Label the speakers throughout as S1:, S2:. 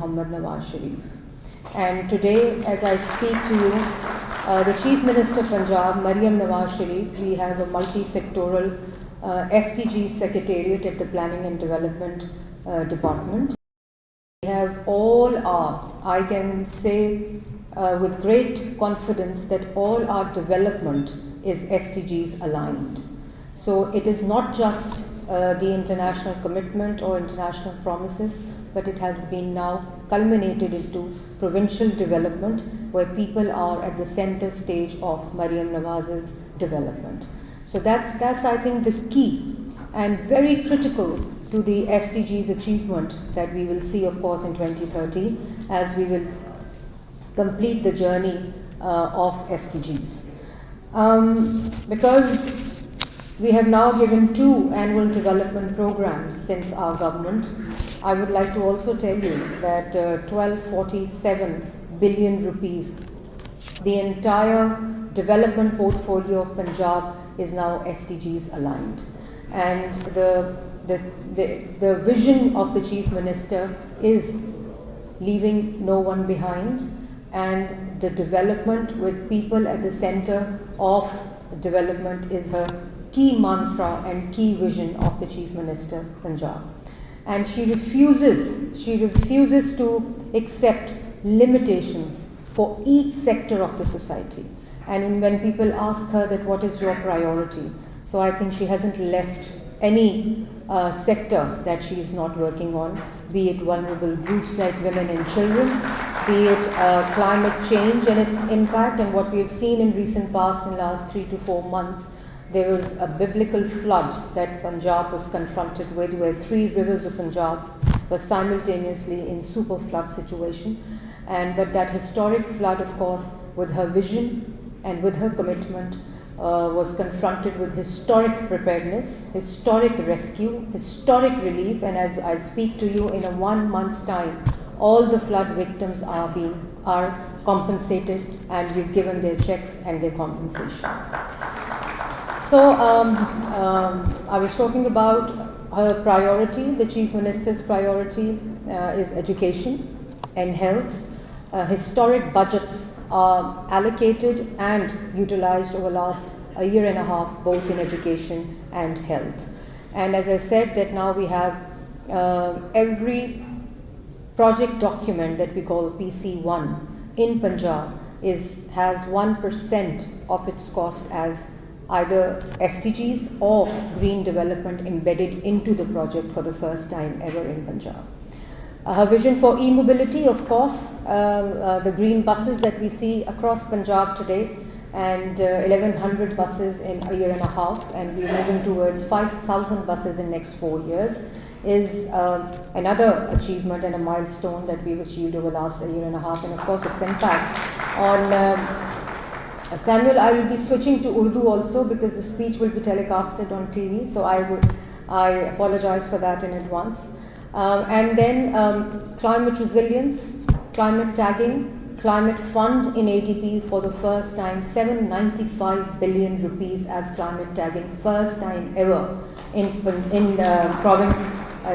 S1: Muhammad Nawaz Sharif. And today, as I speak to you, the Chief Minister of Punjab, Maryam Nawaz Sharif, we have a multi-sectoral SDG Secretariat at the Planning and Development Department. We have all our, I can say with great confidence that all our development is SDGs aligned. So it is not just the international commitment or international promises, but it has been now culminated into provincial development where people are at the center stage of Maryam Nawaz's development. So that's I think the key and very critical to the SDGs achievement that we will see, of course, in 2030 as we will complete the journey of SDGs. Because we have now given 2 annual development programs since our government, I would like to also tell you that 1247 billion rupees, the entire development portfolio of Punjab is now SDGs aligned. And the vision of the Chief Minister is leaving no one behind, and the development with people at the center of development is her key mantra and key vision of the Chief Minister Punjab. And she refuses to accept limitations for each sector of the society. And when people ask her that what is your priority, so I think she hasn't left any sector that she is not working on, be it vulnerable groups like women and children, be it climate change and its impact. And what we have seen in recent past, in last 3 to 4 months, there was a biblical flood that Punjab was confronted with, where 3 rivers of Punjab were simultaneously in super flood situation. But that historic flood, of course, with her vision and with her commitment, was confronted with historic preparedness, historic rescue, historic relief. And as I speak to you, in a 1 month's time, all the flood victims are compensated, and we've given their checks and their compensation. So I was talking about her priority. The Chief Minister's priority is education and health. Historic budgets are allocated and utilized over last 1.5 years, both in education and health. And as I said, that now we have every project document that we call PC1 in Punjab has 1% of its cost as either SDGs or green development embedded into the project for the first time ever in Punjab. Her vision for e-mobility, of course, the green buses that we see across Punjab today, and 1,100 buses in 1.5 years, and we're moving towards 5,000 buses in next 4 years, is another achievement and a milestone that we've achieved over the last 1.5 years, and of course its impact on Samuel, I will be switching to Urdu also because the speech will be telecasted on TV, so I apologize for that in advance. And then climate resilience, climate tagging, climate fund in ADP for the first time, 795 billion rupees as climate tagging, first time ever in province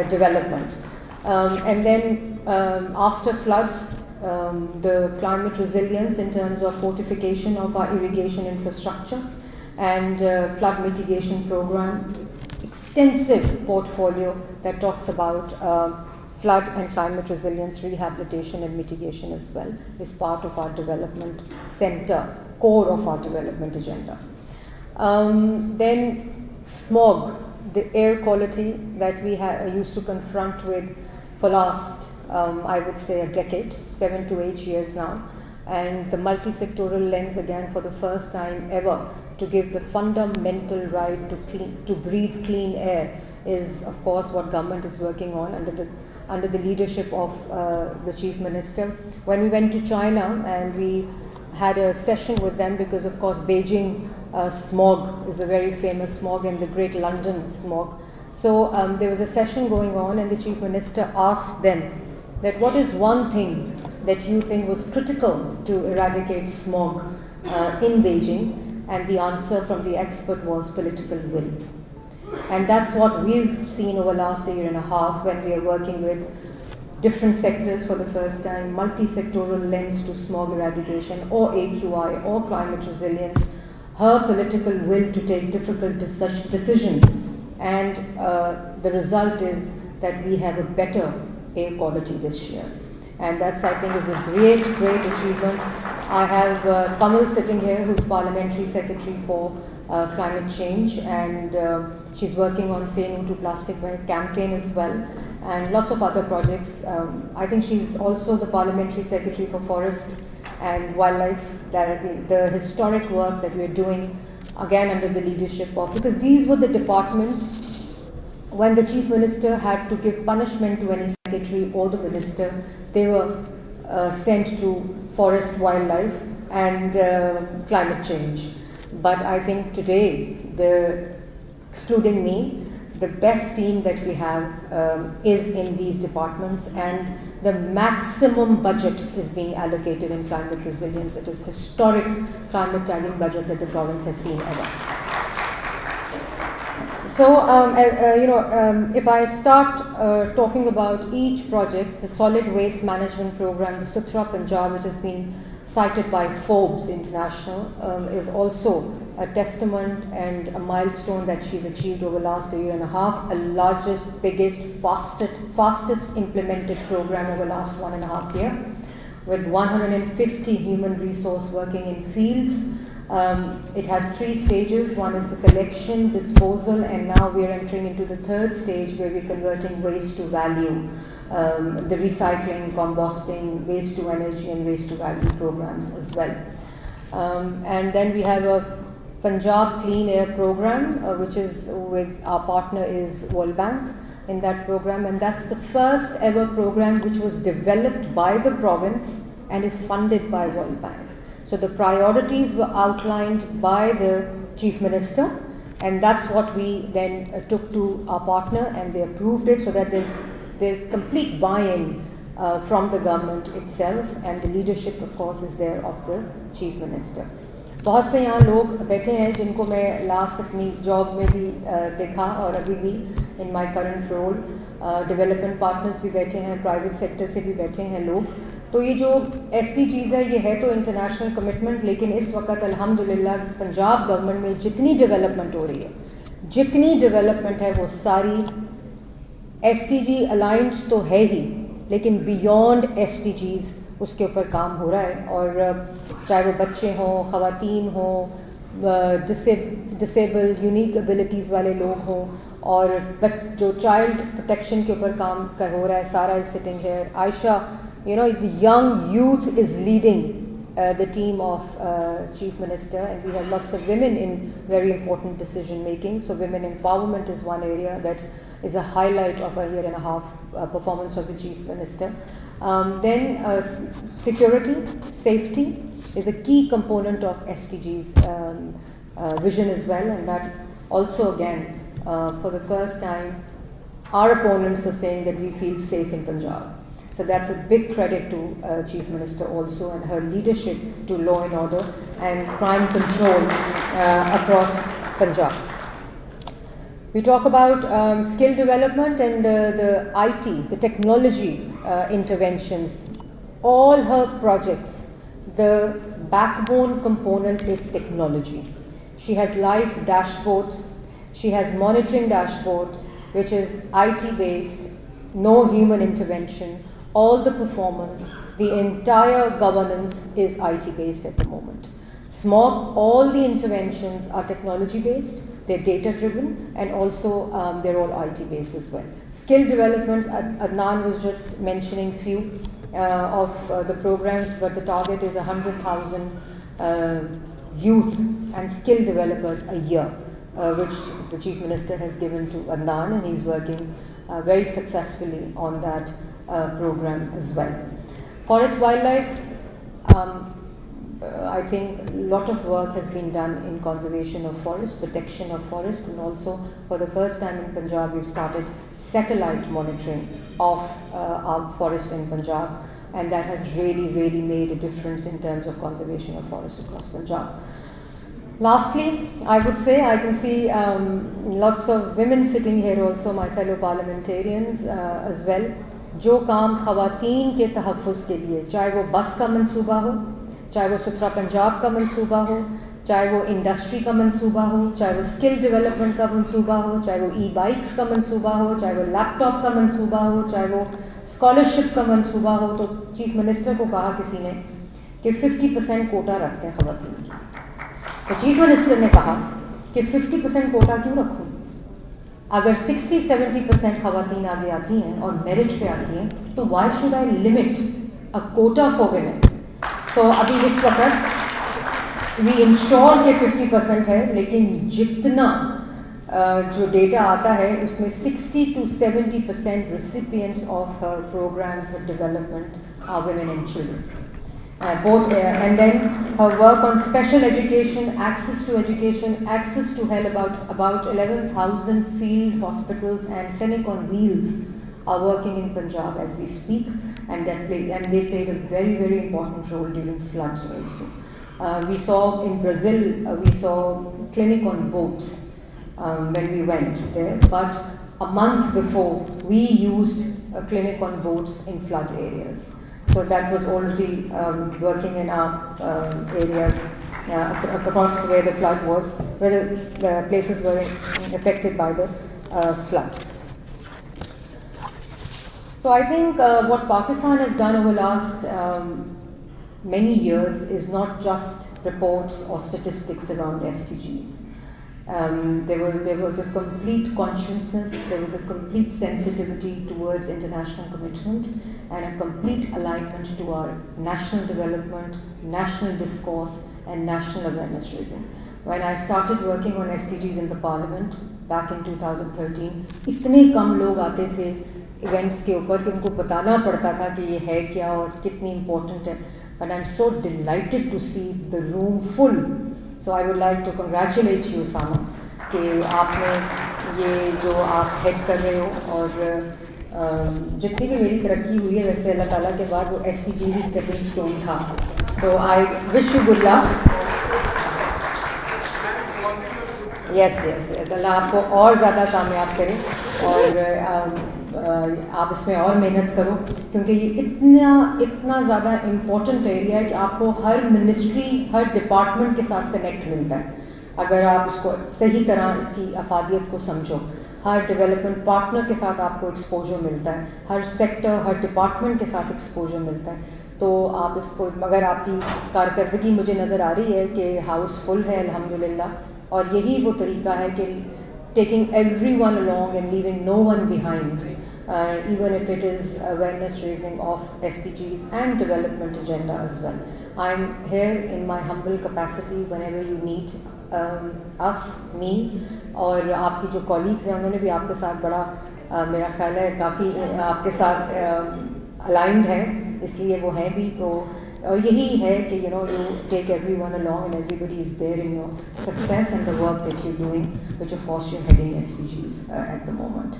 S1: development. And then after floods, the climate resilience in terms of fortification of our irrigation infrastructure and flood mitigation program, extensive portfolio that talks about flood and climate resilience, rehabilitation and mitigation as well, is part of our development center, core of our development agenda. Then smog, the air quality that we used to confront with for last I would say a decade, 7 to 8 years now, and the multi-sectoral lens again for the first time ever to give the fundamental right to breathe clean air is of course what government is working on under the leadership of the Chief Minister. When we went to China and we had a session with them, because of course Beijing smog is a very famous smog, and the Great London smog. So there was a session going on, and the Chief Minister asked them that what is one thing that you think was critical to eradicate smog in Beijing, and the answer from the expert was political will. And that's what we've seen over the last 1.5 years when we are working with different sectors for the first time, multi-sectoral lens to smog eradication or AQI or climate resilience, her political will to take difficult decisions, and the result is that we have a better air quality this year. And that's, I think, is a great, great achievement. I have Kamal sitting here, who's Parliamentary Secretary for Climate Change, and she's working on Say No to Plastic campaign as well, and lots of other projects. I think she's also the Parliamentary Secretary for Forest and Wildlife, the historic work that we're doing, again under the leadership of, because these were the departments when the Chief Minister had to give punishment to any secretary or the minister, they were sent to forest, wildlife and climate change. But I think today, excluding me, the best team that we have is in these departments, and the maximum budget is being allocated in climate resilience. It is historic climate tagging budget that the province has seen ever. So, if I start talking about each project, the solid waste management program, the Suthra Punjab, which has been cited by Forbes International, is also a testament and a milestone that she's achieved over the last year and a half, a largest, biggest, fastest implemented program over the last 1.5 years, with 150 human resource working in fields. It has 3 stages. One is the collection, disposal, and now we are entering into the 3rd stage where we're converting waste to value, the recycling, composting, waste to energy and waste to value programs as well. And then we have a Punjab Clean Air program, which is with our partner is World Bank in that program, and that's the first ever program which was developed by the province and is funded by World Bank. So the priorities were outlined by the Chief Minister, and that's what we then took to our partner, and they approved it, so that there's complete buy-in from the government itself, and the leadership of course is there of the Chief Minister. बहुत से यहाँ लोग बैठे हैं जिनको मैं last अपनी job में भी देखा और अभी भी in my current role, development partners भी बैठे हैं, प्राइवेट सेक्टर से भी बैठे हैं लोग. तो ये जो SDGs है, ये है तो इंटरनेशनल कमिटमेंट, लेकिन इस वक्त अल्हम्दुलिल्लाह पंजाब गवर्नमेंट में जितनी डेवलपमेंट हो रही है, जितनी डेवलपमेंट है वो सारी SDG अलाइंड तो है ही, लेकिन बियॉन्ड SDGs उसके ऊपर काम हो रहा है. और चाहे वो बच्चे हों, ख़वातीन हों, डिसेबल यूनिक एबिलिटीज़ वाले लोग हों, और जो चाइल्ड प्रोटेक्शन के ऊपर काम हो रहा है, सारा is sitting here, Ayesha, the young youth is leading the team of Chief Minister, and we have lots of women in very important decision making. So women empowerment is one area that is a highlight of a 1.5 year performance of the Chief Minister. Then security, safety is a key component of SDG's vision as well, and that also again for the first time our opponents are saying that we feel safe in Punjab. So that's a big credit to Chief Minister also, and her leadership to law and order and crime control across Punjab. We talk about skill development and the IT, the technology interventions. All her projects, the backbone component is technology. She has live dashboards, she has monitoring dashboards, which is IT based, no human intervention. All the performance, the entire governance is IT based at the moment. Smog, all the interventions are technology based, they're data driven, and also they're all IT based as well. Skill developments, Adnan was just mentioning few of the programs, but the target is 100,000 youth and skill developers a year, which the Chief Minister has given to Adnan, and he's working very successfully on that program as well. Forest wildlife, I think a lot of work has been done in conservation of forest, protection of forest, and also for the first time in Punjab we've started satellite monitoring of our forest in Punjab, and that has really made a difference in terms of conservation of forest across Punjab. Lastly, I would say I can see lots of women sitting here also, my fellow parliamentarians as well. जो काम ख़वातीन के तहफ़्फ़ुज़ के लिए, चाहे वो बस का मंसूबा हो, चाहे वो सुथरा पंजाब का मंसूबा हो, चाहे वो इंडस्ट्री का मंसूबा हो, चाहे वो स्किल डेवलपमेंट का मंसूबा हो, चाहे वो ई बाइक्स का मंसूबा हो, चाहे वो लैपटॉप का मंसूबा हो, चाहे वो स्कॉलरशिप का मंसूबा हो, तो चीफ मिनिस्टर को कहा किसी ने कि 50% कोटा रखते हैं ख़वातीन की। तो चीफ मिनिस्टर ने कहा कि 50% कोटा क्यों रखूं? अगर 60-70% ख़वातीन आगे आती हैं और मेरिट पे आती हैं, तो why should I limit a Kota for women? तो अभी इस वक्त वी इंश्योर के 50% है, लेकिन जितना जो डेटा आता है उसमें 60-70% recipients of her programs, her development are women and children. And then her work on special education, access to health, about 11,000 field hospitals and clinic on wheels are working in Punjab as we speak, and they played a very, very important role during floods also. We saw in Brazil, we saw clinic on boats when we went there, but a month before we used a clinic on boats in flood areas. So that was already working in our areas across where the flood was, where the places were affected by the flood. So I think what Pakistan has done over the last many years is not just reports or statistics around SDGs. There was a complete consciousness, there was a complete sensitivity towards international commitment, and a complete alignment to our national development, national discourse, and national awareness raising. When I started working on SDGs in the Parliament back in 2013, इतने कम लोग आते थे events के ऊपर कि उनको बताना पड़ता था कि ये है क्या और कितनी इम्पोर्टेंट है. But I'm so delighted to see the room full. So I would like to congratulate you, Sama, कि आपने ये जो आप हेड कर रहे हो, और जितनी भी मेरी तरक्की हुई है वैसे अल्लाह ताला के बाद वो SDG ही स्टेपिंग स्टोन था. तो I wish you good luck. Yes अल्लाह आपको और ज़्यादा कामयाब करे, और आप इसमें और मेहनत करो, क्योंकि ये इतना ज़्यादा इम्पोर्टेंट एरिया है कि आपको हर मिनिस्ट्री, हर डिपार्टमेंट के साथ कनेक्ट मिलता है अगर आप इसको सही तरह इसकी अफादियत को समझो. हर डेवलपमेंट पार्टनर के साथ आपको एक्सपोजर मिलता है, हर सेक्टर, हर डिपार्टमेंट के साथ एक्सपोजर मिलता है. तो आप इसको, मगर आपकी कारकर्दगी मुझे नज़र आ रही है कि हाउस फुल है अल्हम्दुलिल्लाह, और यही वो तरीका है कि taking everyone along and leaving no one behind, even if it is awareness raising of SDGs and development agenda as well. I'm here in my humble capacity whenever you need us, me, और आपकी जो colleagues हैं उन्होंने भी आपके साथ बड़ा मेरा ख्याल है काफ़ी आपके साथ aligned है, इसलिए वो हैं भी. तो और यही है कि you take everyone along and everybody is there in your success and the work that you're doing, which of course you're heading SDGs at the moment.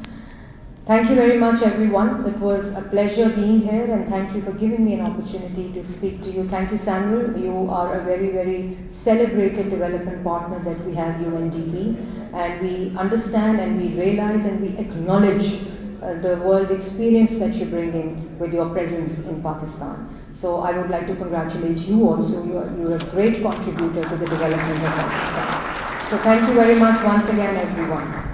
S1: Thank you very much everyone. It was a pleasure being here, and thank you for giving me an opportunity to speak to you. Thank you, Samuel. You are a very, very celebrated development partner that we have, UNDP, and we understand and we realize and we acknowledge the world experience that you bring in with your presence in Pakistan. So I would like to congratulate you also. You're a great contributor to the development of Pakistan. So thank you very much once again everyone.